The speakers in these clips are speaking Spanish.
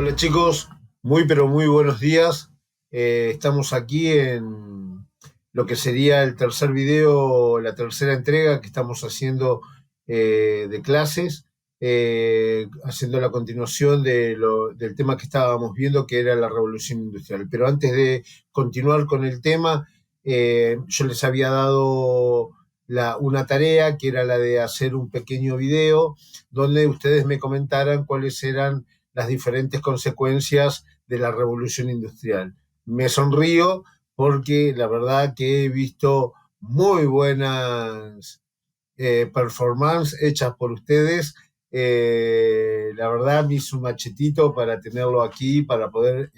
Hola chicos, muy pero muy buenos días. Estamos aquí en lo que sería el tercer video, la tercera entrega que estamos haciendo de clases, haciendo la continuación del tema que estábamos viendo, que era la revolución industrial. Pero antes de continuar con el tema, yo les había dado una tarea que era la de hacer un pequeño video donde ustedes me comentaran cuáles eran las diferentes consecuencias de la revolución industrial. Me sonrío porque la verdad que he visto muy buenas performances hechas por ustedes. La verdad me hizo un machetito para tenerlo aquí, para poder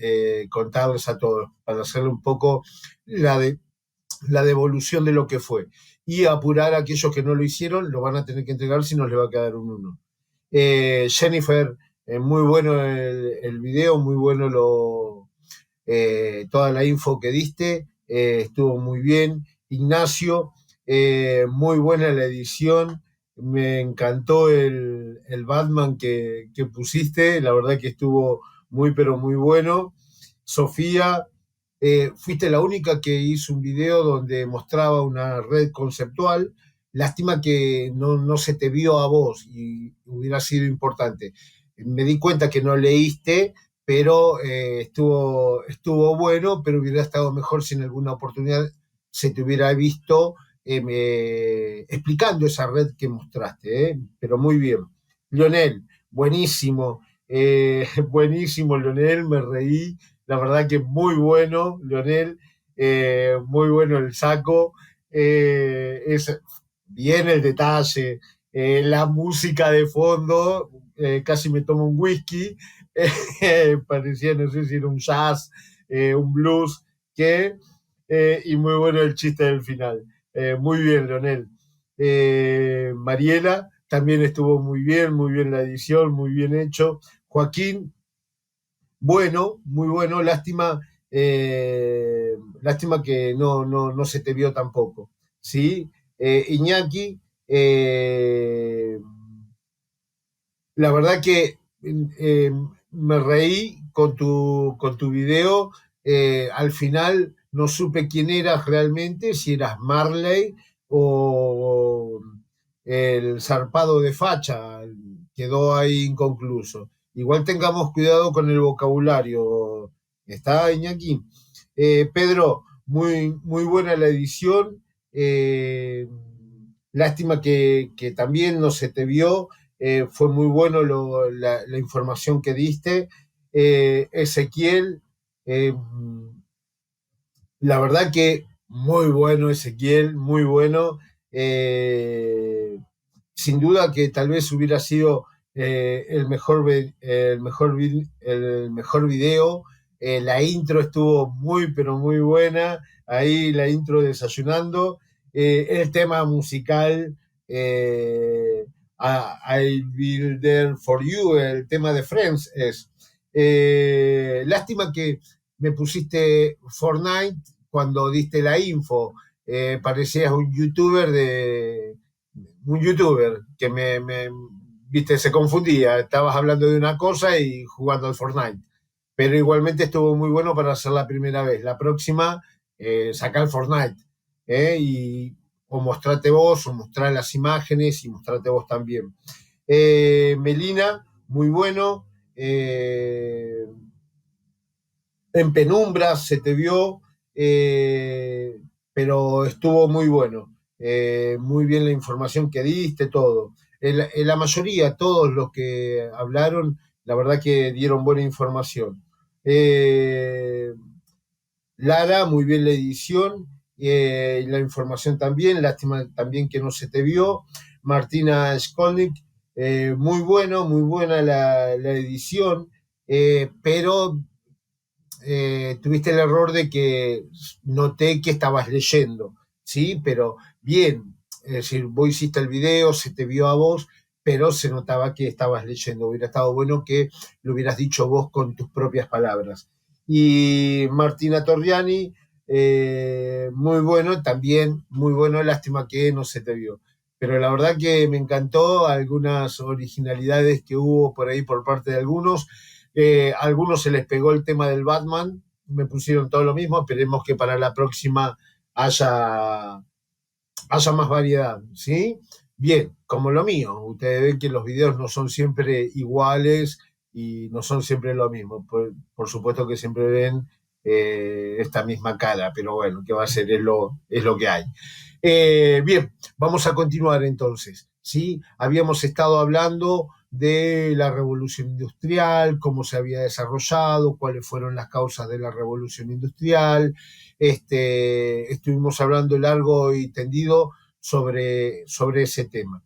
contarles a todos, para hacerle un poco la, de, la devolución de lo que fue. Y apurar a aquellos que no lo hicieron, lo van a tener que entregar si no les va a quedar un 1. Jennifer, muy bueno el video, muy bueno toda la info que diste, estuvo muy bien. Ignacio, muy buena la edición, me encantó el Batman que pusiste, la verdad que estuvo muy pero muy bueno. Sofía, fuiste la única que hizo un video donde mostraba una red conceptual. Lástima que no se te vio a vos y hubiera sido importante. Me di cuenta que no leíste, pero estuvo bueno, pero hubiera estado mejor si en alguna oportunidad se te hubiera visto explicando esa red que mostraste, pero muy bien. Lionel, buenísimo, buenísimo Lionel, me reí, la verdad que muy bueno, Lionel, muy bueno el saco, es bien el detalle, la música de fondo, casi me tomo un whisky, parecía, no sé si era un jazz, un blues, y muy bueno el chiste del final. Muy bien, Leonel. Mariela también estuvo muy bien la edición, muy bien hecho. Joaquín, bueno, muy bueno, lástima que no se te vio tampoco, ¿sí? Iñaki, la verdad que me reí con tu video. Al final no supe quién eras realmente, si eras Marley o el zarpado de facha. Quedó ahí inconcluso. Igual tengamos cuidado con el vocabulario. ¿Está, Iñaki? Pedro, muy buena la edición. Lástima que también no se te vio. Fue muy bueno la información que diste. Ezequiel, eh, la verdad que muy bueno Ezequiel, muy bueno. Eh, Sin duda que tal vez hubiera sido el mejor video. La intro estuvo muy, pero muy buena. Ahí la intro desayunando. El tema musical, I'll Be There For You, el tema de Friends es. Lástima que me pusiste Fortnite cuando diste la info. Parecías un youtuber que viste, se confundía. Estabas hablando de una cosa y jugando al Fortnite. Pero igualmente estuvo muy bueno para hacer la primera vez. La próxima, saca el Fortnite. Y, o mostrate vos, o mostrar las imágenes y mostrate vos también. Melina, muy bueno. En penumbra se te vio, pero estuvo muy bueno. Muy bien la información que diste, todo. En la mayoría, todos los que hablaron, la verdad que dieron buena información. Lara, muy bien la edición y la información también. Lástima también que no se te vio. Martina Skolnik, muy buena la edición, pero tuviste el error de que noté que estabas leyendo, ¿sí? Pero bien, es decir, vos hiciste el video, se te vio a vos, pero se notaba que estabas leyendo. Hubiera estado bueno que lo hubieras dicho vos con tus propias palabras. Y Martina Torriani, muy bueno, también muy bueno, lástima que no se te vio. Pero la verdad que me encantó algunas originalidades que hubo por ahí por parte de algunos. A algunos se les pegó el tema del Batman, me pusieron todo lo mismo, esperemos que para la próxima haya, haya más variedad, ¿sí? Bien, como lo mío, ustedes ven que los videos no son siempre iguales y no son siempre lo mismo. Por supuesto que siempre ven esta misma cara, pero bueno, ¿qué va a ser? Es lo que hay. Bien, vamos a continuar entonces, ¿sí? Habíamos estado hablando de la revolución industrial, cómo se había desarrollado, cuáles fueron las causas de la revolución industrial. Estuvimos hablando largo y tendido sobre ese tema.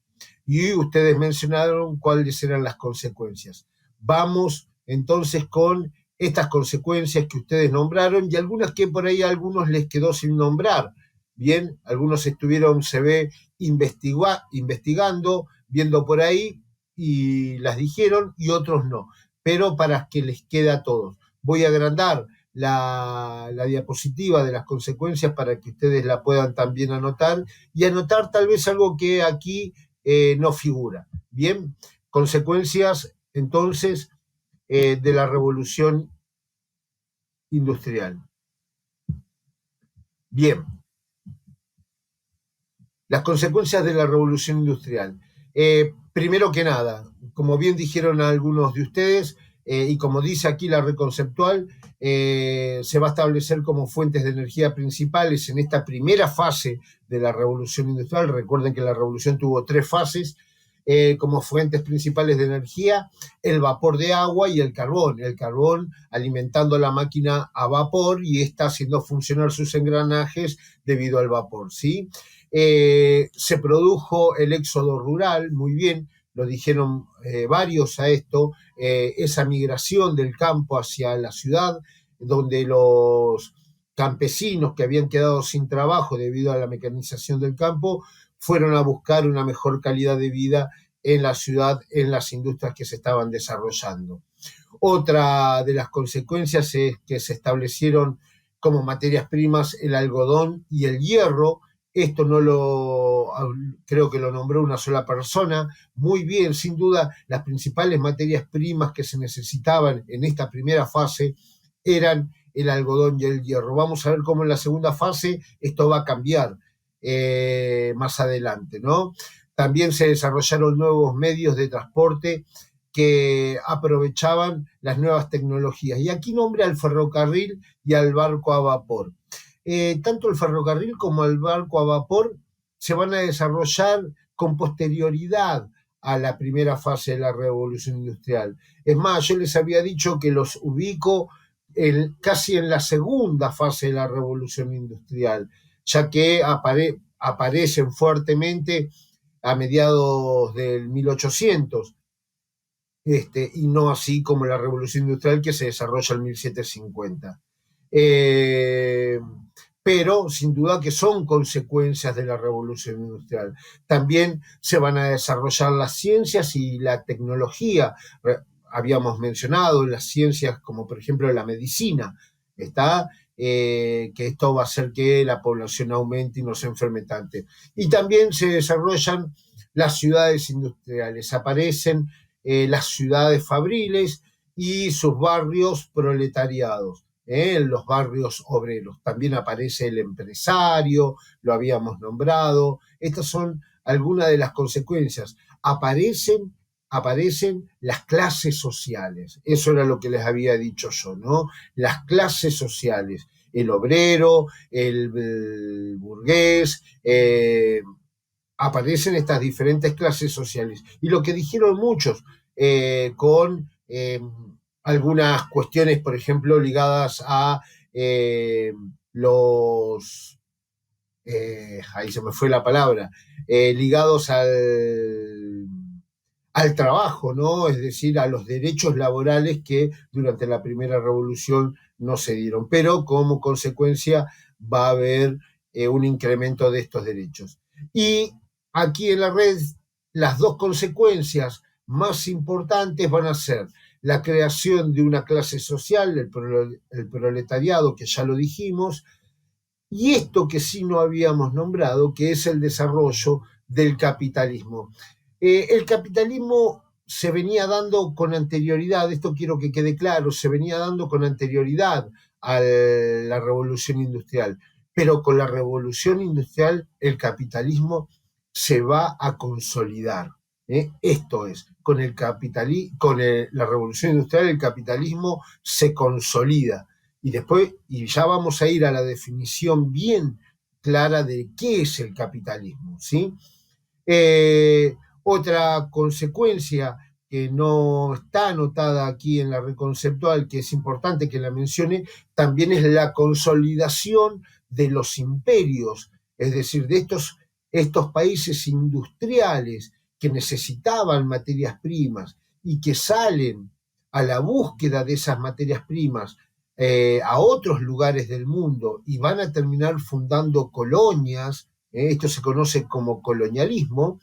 Y ustedes mencionaron cuáles eran las consecuencias. Vamos entonces con estas consecuencias que ustedes nombraron y algunas que por ahí a algunos les quedó sin nombrar. Bien, algunos estuvieron, se ve, investigando, viendo por ahí y las dijeron y otros no. Pero para que les quede a todos. Voy a agrandar la diapositiva de las consecuencias para que ustedes la puedan también anotar y anotar tal vez algo que aquí no figura. Bien, consecuencias entonces de la revolución industrial. Bien, las consecuencias de la revolución industrial. Primero que nada, como bien dijeron algunos de ustedes, y como dice aquí la red conceptual, se va a establecer como fuentes de energía principales en esta primera fase de la revolución industrial. Recuerden que la revolución tuvo 3 fases. Como fuentes principales de energía, el vapor de agua y el carbón alimentando la máquina a vapor y está haciendo funcionar sus engranajes debido al vapor, ¿sí? Se produjo el éxodo rural, muy bien, lo dijeron varios a esto, esa migración del campo hacia la ciudad, donde los campesinos que habían quedado sin trabajo debido a la mecanización del campo fueron a buscar una mejor calidad de vida en la ciudad, en las industrias que se estaban desarrollando. Otra de las consecuencias es que se establecieron como materias primas el algodón y el hierro. Esto no lo, creo que lo nombró una sola persona. Muy bien, sin duda, las principales materias primas que se necesitaban en esta primera fase eran el algodón y el hierro. Vamos a ver cómo en la segunda fase esto va a cambiar más adelante, ¿no? También se desarrollaron nuevos medios de transporte que aprovechaban las nuevas tecnologías. Y aquí nombra al ferrocarril y al barco a vapor. Tanto el ferrocarril como el barco a vapor se van a desarrollar con posterioridad a la primera fase de la revolución industrial. Es más, yo les había dicho que los ubico casi en la segunda fase de la revolución industrial, ya que aparecen fuertemente a mediados del 1800, y no así como la revolución industrial que se desarrolla en 1750. Pero sin duda que son consecuencias de la revolución industrial. También se van a desarrollar las ciencias y la tecnología. Habíamos mencionado las ciencias como por ejemplo la medicina, ¿está? Que esto va a hacer que la población aumente y no se enferme tanto. Y también se desarrollan las ciudades industriales, aparecen las ciudades fabriles y sus barrios proletariados, los barrios obreros. También aparece el empresario, lo habíamos nombrado. Estas son algunas de las consecuencias. Aparecen las clases sociales. Eso era lo que les había dicho yo, ¿no? Las clases sociales. El obrero, el burgués, aparecen estas diferentes clases sociales. Y lo que dijeron muchos, con algunas cuestiones, por ejemplo, ligadas a los, ahí se me fue la palabra, ligados al trabajo, ¿no? Es decir, a los derechos laborales que durante la primera revolución no se dieron. Pero como consecuencia va a haber un incremento de estos derechos. Y aquí en la red, las 2 consecuencias más importantes van a ser la creación de una clase social, el proletariado, que ya lo dijimos, y esto que sí no habíamos nombrado, que es el desarrollo del capitalismo. El capitalismo se venía dando con anterioridad, esto quiero que quede claro, se venía dando con anterioridad a la revolución industrial, pero con la revolución industrial el capitalismo se va a consolidar. Esto es, la revolución industrial el capitalismo se consolida. Y después, y ya vamos a ir a la definición bien clara de qué es el capitalismo, ¿sí? Otra consecuencia que no está anotada aquí en la red conceptual, que es importante que la mencione, también es la consolidación de los imperios, es decir, de estos países industriales que necesitaban materias primas y que salen a la búsqueda de esas materias primas a otros lugares del mundo y van a terminar fundando colonias, esto se conoce como colonialismo.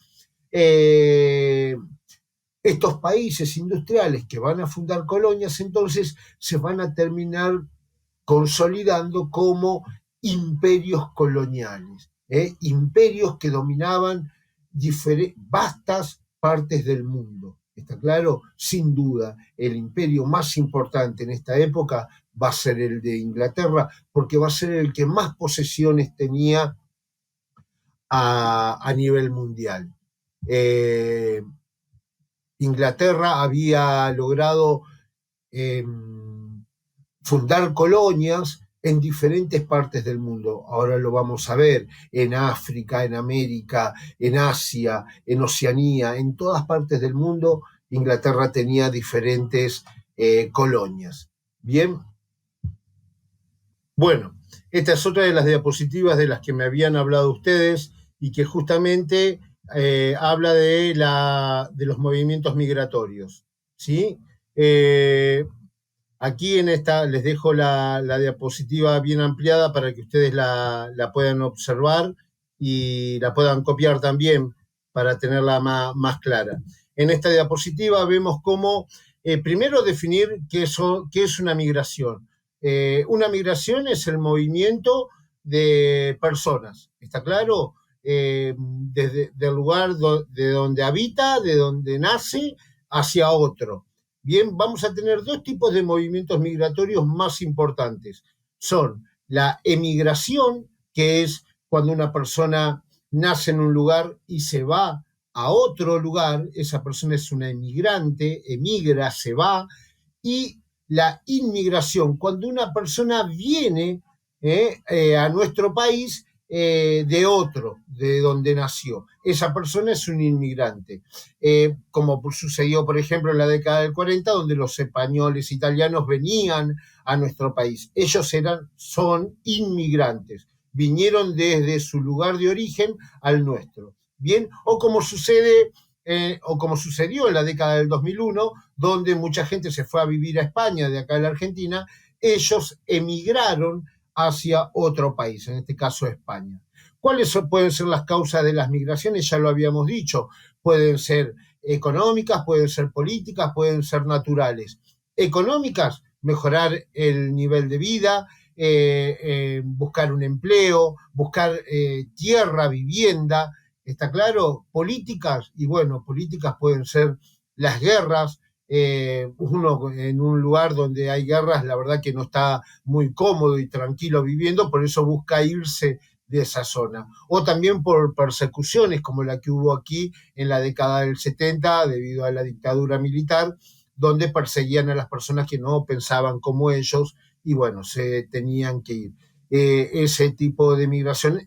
eh, Estos países industriales que van a fundar colonias entonces se van a terminar consolidando como imperios coloniales, imperios que dominaban vastas partes del mundo. ¿Está claro? Sin duda, el imperio más importante en esta época va a ser el de Inglaterra, porque va a ser el que más posesiones tenía a nivel mundial. Eh, Inglaterra había logrado eh, fundar colonias en diferentes partes del mundo. Ahora lo vamos a ver en África, en América, en Asia, en Oceanía, en todas partes del mundo. Inglaterra tenía diferentes colonias. Bien, bueno, esta es otra de las diapositivas de las que me habían hablado ustedes y que justamente habla de los movimientos migratorios. ¿Sí? Aquí en esta les dejo la diapositiva bien ampliada para que ustedes la puedan observar y la puedan copiar también para tenerla más clara. En esta diapositiva vemos cómo, primero definir qué es una migración. Una migración es el movimiento de personas, ¿está claro? Desde el lugar de donde habita, de donde nace, hacia otro. Bien, vamos a tener dos tipos de movimientos migratorios más importantes. Son la emigración, que es cuando una persona nace en un lugar y se va a otro lugar, esa persona es una emigrante, emigra, se va, y la inmigración, cuando una persona viene a nuestro país de otro, de donde nació. Esa persona es un inmigrante. Como sucedió, por ejemplo, en la década del 40, donde los españoles italianos venían a nuestro país. Ellos son inmigrantes, vinieron desde su lugar de origen al nuestro. Bien, o como sucedió en la década del 2001, donde mucha gente se fue a vivir a España, de acá en la Argentina, ellos emigraron hacia otro país, en este caso España. ¿Cuáles pueden ser las causas de las migraciones? Ya lo habíamos dicho, pueden ser económicas, pueden ser políticas, pueden ser naturales. Económicas, mejorar el nivel de vida, buscar un empleo, buscar tierra, vivienda, ¿está claro? Políticas, y bueno, políticas pueden ser las guerras. Uno en un lugar donde hay guerras, la verdad que no está muy cómodo y tranquilo viviendo, por eso busca irse de esa zona. O también por persecuciones como la que hubo aquí en la década del 70 debido a la dictadura militar, donde perseguían a las personas que no pensaban como ellos y bueno, se tenían que ir. Ese tipo de migración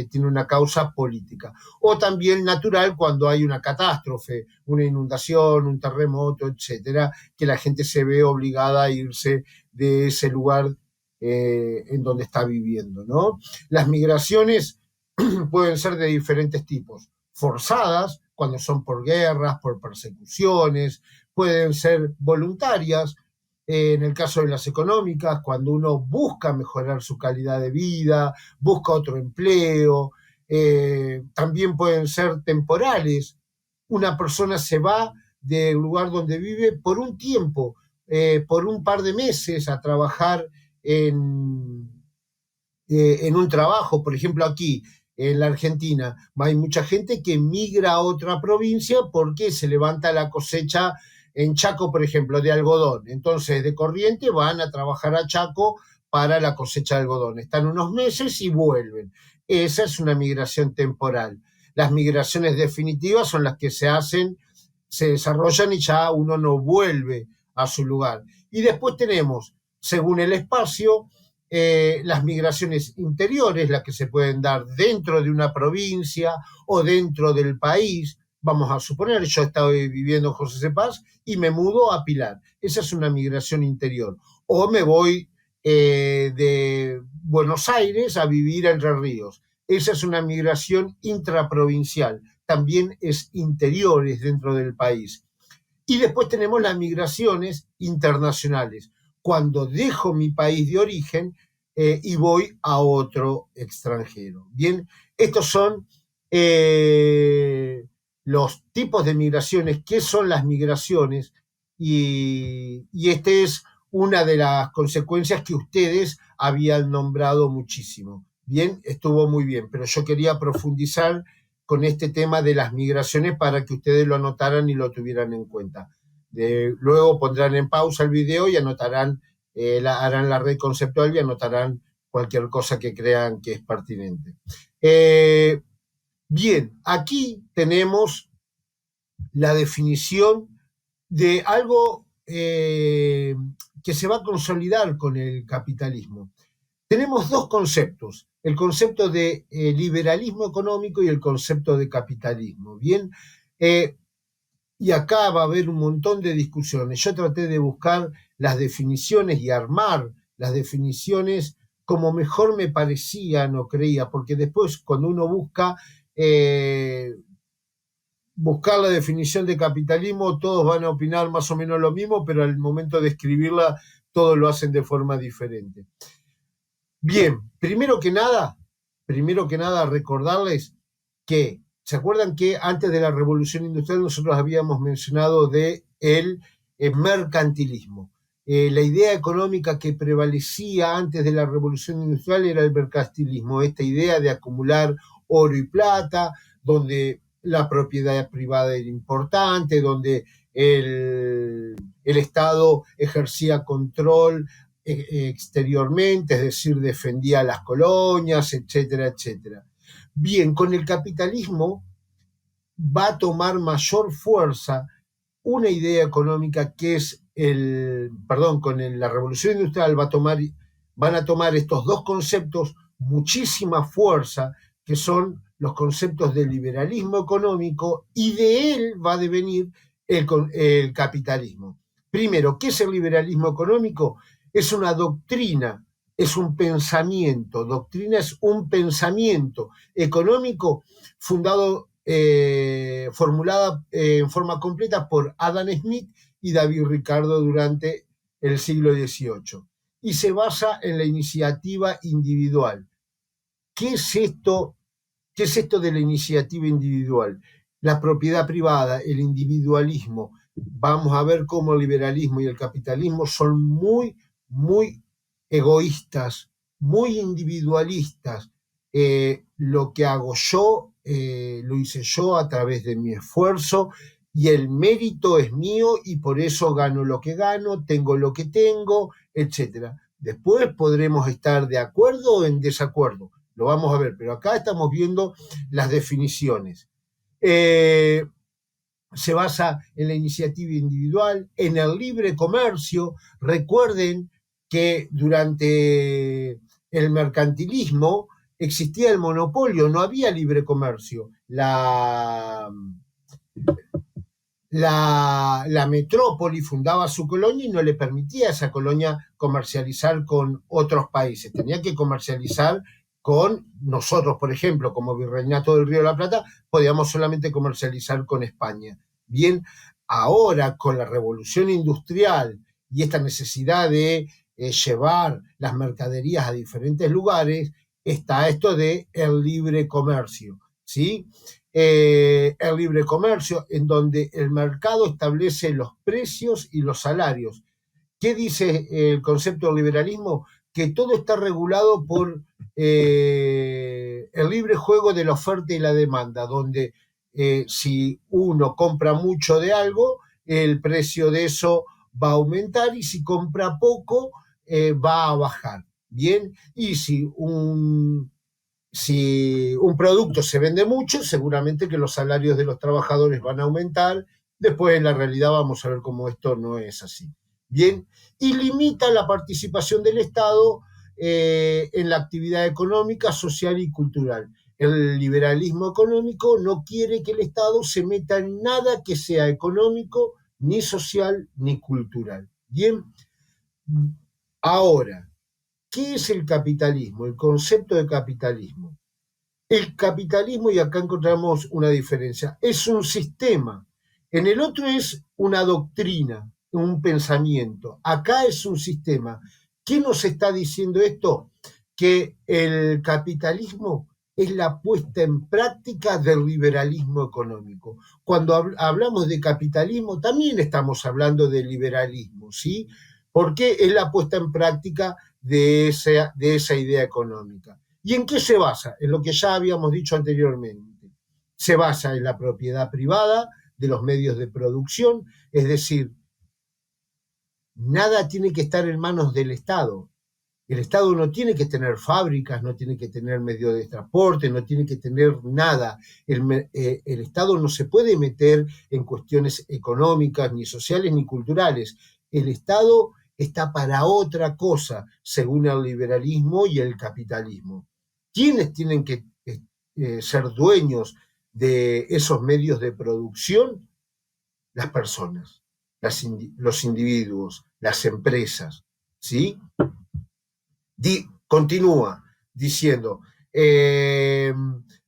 tiene una causa política. O también natural cuando hay una catástrofe, una inundación, un terremoto, etcétera, que la gente se ve obligada a irse de ese lugar en donde está viviendo, ¿no? Las migraciones pueden ser de diferentes tipos. Forzadas, cuando son por guerras, por persecuciones, pueden ser voluntarias, en el caso de las económicas, cuando uno busca mejorar su calidad de vida, busca otro empleo, también pueden ser temporales. Una persona se va del lugar donde vive por un tiempo, por un par de meses a trabajar en un trabajo. Por ejemplo, aquí en la Argentina. Hay mucha gente que migra a otra provincia porque se levanta la cosecha en Chaco, por ejemplo, de algodón. Entonces, de Corrientes van a trabajar a Chaco para la cosecha de algodón. Están unos meses y vuelven. Esa es una migración temporal. Las migraciones definitivas son las que se hacen, se desarrollan y ya uno no vuelve a su lugar. Y después tenemos, según el espacio, las migraciones interiores, las que se pueden dar dentro de una provincia o dentro del país. Vamos a suponer, yo estaba viviendo en José C. Paz y me mudo a Pilar. Esa es una migración interior. O me voy de Buenos Aires a vivir a Entre Ríos. Esa es una migración intraprovincial. También es interiores dentro del país. Y después tenemos las migraciones internacionales, cuando dejo mi país de origen y voy a otro extranjero. Bien, estos son los tipos de migraciones, qué son las migraciones, y esta es una de las consecuencias que ustedes habían nombrado muchísimo. Bien, estuvo muy bien, pero yo quería profundizar con este tema de las migraciones para que ustedes lo anotaran y lo tuvieran en cuenta. Luego pondrán en pausa el video y anotarán, harán la red conceptual y anotarán cualquier cosa que crean que es pertinente. Bien, aquí tenemos la definición de algo que se va a consolidar con el capitalismo. Tenemos dos conceptos, el concepto de liberalismo económico y el concepto de capitalismo. Bien, y acá va a haber un montón de discusiones. Yo traté de buscar las definiciones y armar las definiciones como mejor me parecían o creía, porque después cuando uno busca la definición de capitalismo, todos van a opinar más o menos lo mismo, pero al momento de escribirla, todos lo hacen de forma diferente. Bien, primero que nada, recordarles que, ¿se acuerdan que antes de la Revolución Industrial nosotros habíamos mencionado de el mercantilismo? La idea económica que prevalecía antes de la Revolución Industrial era el mercantilismo, esta idea de acumular oro y plata, donde la propiedad privada era importante, donde el Estado ejercía control exteriormente, es decir, defendía las colonias, etcétera, etcétera. Bien, con el capitalismo va a tomar mayor fuerza una idea económica que es con la revolución industrial van a tomar estos dos conceptos muchísima fuerza, que son los conceptos del liberalismo económico, y de él va a devenir el capitalismo. Primero, ¿qué es el liberalismo económico? Es una doctrina, es un pensamiento. Doctrina es un pensamiento económico formulada en forma completa por Adam Smith y David Ricardo durante el siglo XVIII. Y se basa en la iniciativa individual. ¿Qué es esto? ¿Qué es esto de la iniciativa individual? La propiedad privada, el individualismo. Vamos a ver cómo el liberalismo y el capitalismo son muy, muy egoístas, muy individualistas. Lo que hago yo, lo hice yo a través de mi esfuerzo y el mérito es mío y por eso gano lo que gano, tengo lo que tengo, etc. Después podremos estar de acuerdo o en desacuerdo, lo vamos a ver, pero acá estamos viendo las definiciones. Se basa en la iniciativa individual, en el libre comercio. Recuerden que durante el mercantilismo existía el monopolio, no había libre comercio. La metrópoli fundaba su colonia y no le permitía a esa colonia comercializar con otros países. Tenía que comercializar con nosotros, por ejemplo, como Virreinato del Río de la Plata, podíamos solamente comercializar con España. Bien, ahora con la revolución industrial y esta necesidad de llevar las mercaderías a diferentes lugares, está esto de el libre comercio, ¿sí? El libre comercio, en donde el mercado establece los precios y los salarios. ¿Qué dice el concepto del liberalismo? que todo está regulado por el libre juego de la oferta y la demanda, donde si uno compra mucho de algo, el precio de eso va a aumentar y si compra poco, va a bajar. Bien, y si un producto se vende mucho, seguramente que los salarios de los trabajadores van a aumentar. Después, en la realidad, vamos a ver cómo esto no es así. Bien, y limita la participación del Estado en la actividad económica, social y cultural. El liberalismo económico no quiere que el Estado se meta en nada que sea económico, ni social, ni cultural. Bien, ahora, ¿qué es el capitalismo? El concepto de capitalismo. El capitalismo, y acá encontramos una diferencia, es un sistema. En el otro es una doctrina, un pensamiento. Acá es un sistema. ¿Qué nos está diciendo esto? Que el capitalismo es la puesta en práctica del liberalismo económico. Cuando hablamos de capitalismo, también estamos hablando de liberalismo, ¿sí? Porque es la puesta en práctica de esa idea económica. ¿Y en qué se basa? En lo que ya habíamos dicho anteriormente. Se basa en la propiedad privada de los medios de producción, es decir, nada tiene que estar en manos del Estado. El Estado no tiene que tener fábricas, no tiene que tener medios de transporte, no tiene que tener nada. El Estado no se puede meter en cuestiones económicas, ni sociales, ni culturales. El Estado está para otra cosa, según el liberalismo y el capitalismo. ¿Quiénes tienen que ser dueños de esos medios de producción? Las personas, los individuos, las empresas, ¿sí? Continúa diciendo,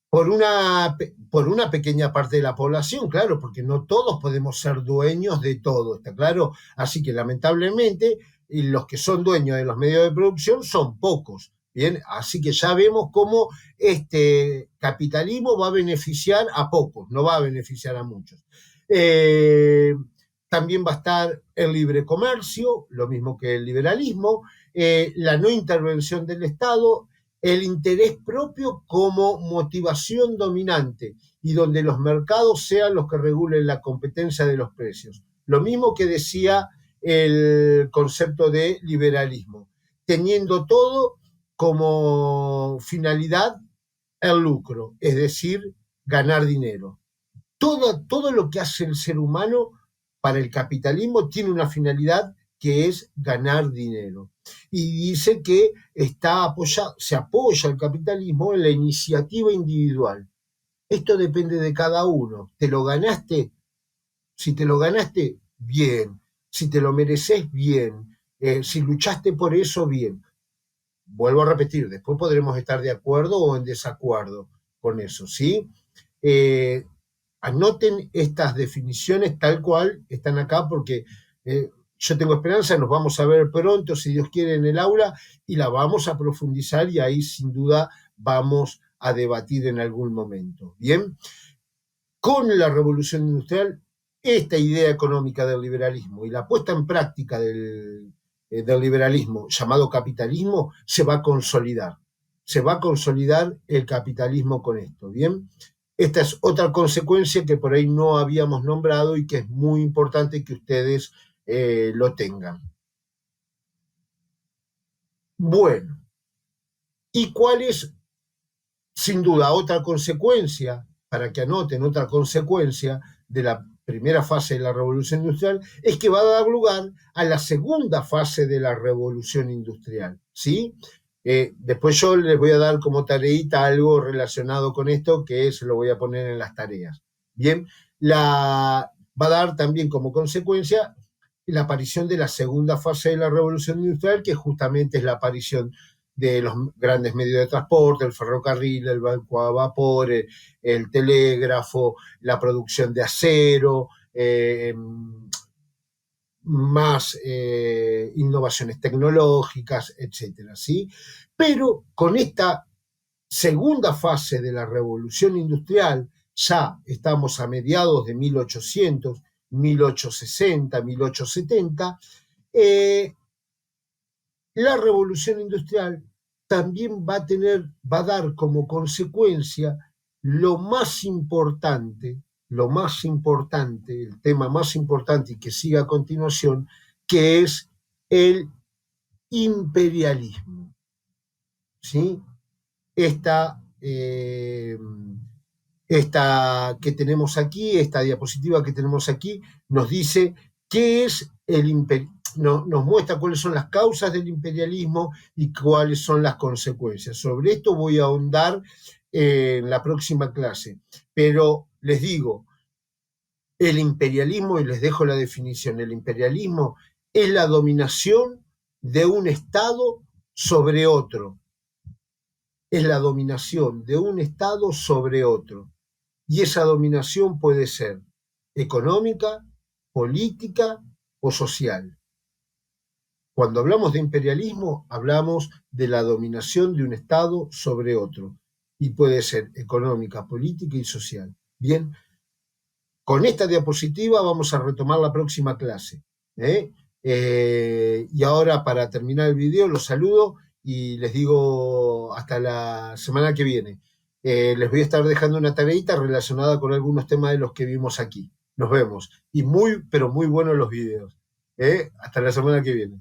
por una pequeña parte de la población, claro, porque no todos podemos ser dueños de todo, ¿está claro? Así que lamentablemente los que son dueños de los medios de producción son pocos, ¿bien? Así que ya vemos cómo este capitalismo va a beneficiar a pocos, no va a beneficiar a muchos. También va a estar el libre comercio, lo mismo que el liberalismo, la no intervención del Estado, el interés propio como motivación dominante y donde los mercados sean los que regulen la competencia de los precios. Lo mismo que decía el concepto de liberalismo, teniendo todo como finalidad el lucro, es decir, ganar dinero. Todo lo que hace el ser humano para el capitalismo tiene una finalidad que es ganar dinero. Y dice que se apoya el capitalismo en la iniciativa individual. Esto depende de cada uno. ¿Te lo ganaste? Si te lo ganaste, bien. Si te lo mereces, bien. Si luchaste por eso, bien. Vuelvo a repetir, después podremos estar de acuerdo o en desacuerdo con eso, ¿sí? Anoten estas definiciones tal cual están acá porque yo tengo esperanza, nos vamos a ver pronto, si Dios quiere, en el aula y la vamos a profundizar y ahí sin duda vamos a debatir en algún momento. Bien, con la revolución industrial, esta idea económica del liberalismo y la puesta en práctica del liberalismo llamado capitalismo se va a consolidar. Se va a consolidar el capitalismo con esto, ¿bien? Esta es otra consecuencia que por ahí no habíamos nombrado y que es muy importante que ustedes lo tengan. Bueno, ¿y cuál es, sin duda, otra consecuencia, para que anoten otra consecuencia de la primera fase de la revolución industrial, es que va a dar lugar a la segunda fase de la revolución industrial, ¿sí? Después yo les voy a dar como tareita algo relacionado con esto, que es, lo voy a poner en las tareas. Bien, va a dar también como consecuencia la aparición de la segunda fase de la revolución industrial, que justamente es la aparición de los grandes medios de transporte, el ferrocarril, el barco a vapor, el telégrafo, la producción de acero, más innovaciones tecnológicas, etcétera, ¿sí? Pero con esta segunda fase de la revolución industrial, ya estamos a mediados de 1800, 1860, 1870, la revolución industrial también va a dar como consecuencia lo más importante, el tema más importante y que sigue a continuación, que es el imperialismo. ¿Sí? Esta, esta que tenemos aquí, esta diapositiva que tenemos aquí, nos dice qué es el imperialismo. Nos muestra cuáles son las causas del imperialismo y cuáles son las consecuencias. Sobre esto voy a ahondar en la próxima clase. Pero les digo, el imperialismo, y les dejo la definición, el imperialismo es la dominación de un Estado sobre otro. Es la dominación de un Estado sobre otro. Y esa dominación puede ser económica, política o social. Cuando hablamos de imperialismo, hablamos de la dominación de un Estado sobre otro. Y puede ser económica, política y social. Bien, con esta diapositiva vamos a retomar la próxima clase. Y ahora, para terminar el video, los saludo y les digo hasta la semana que viene. Les voy a estar dejando una tareita relacionada con algunos temas de los que vimos aquí. Nos vemos. Y muy, pero muy buenos los videos. Hasta la semana que viene.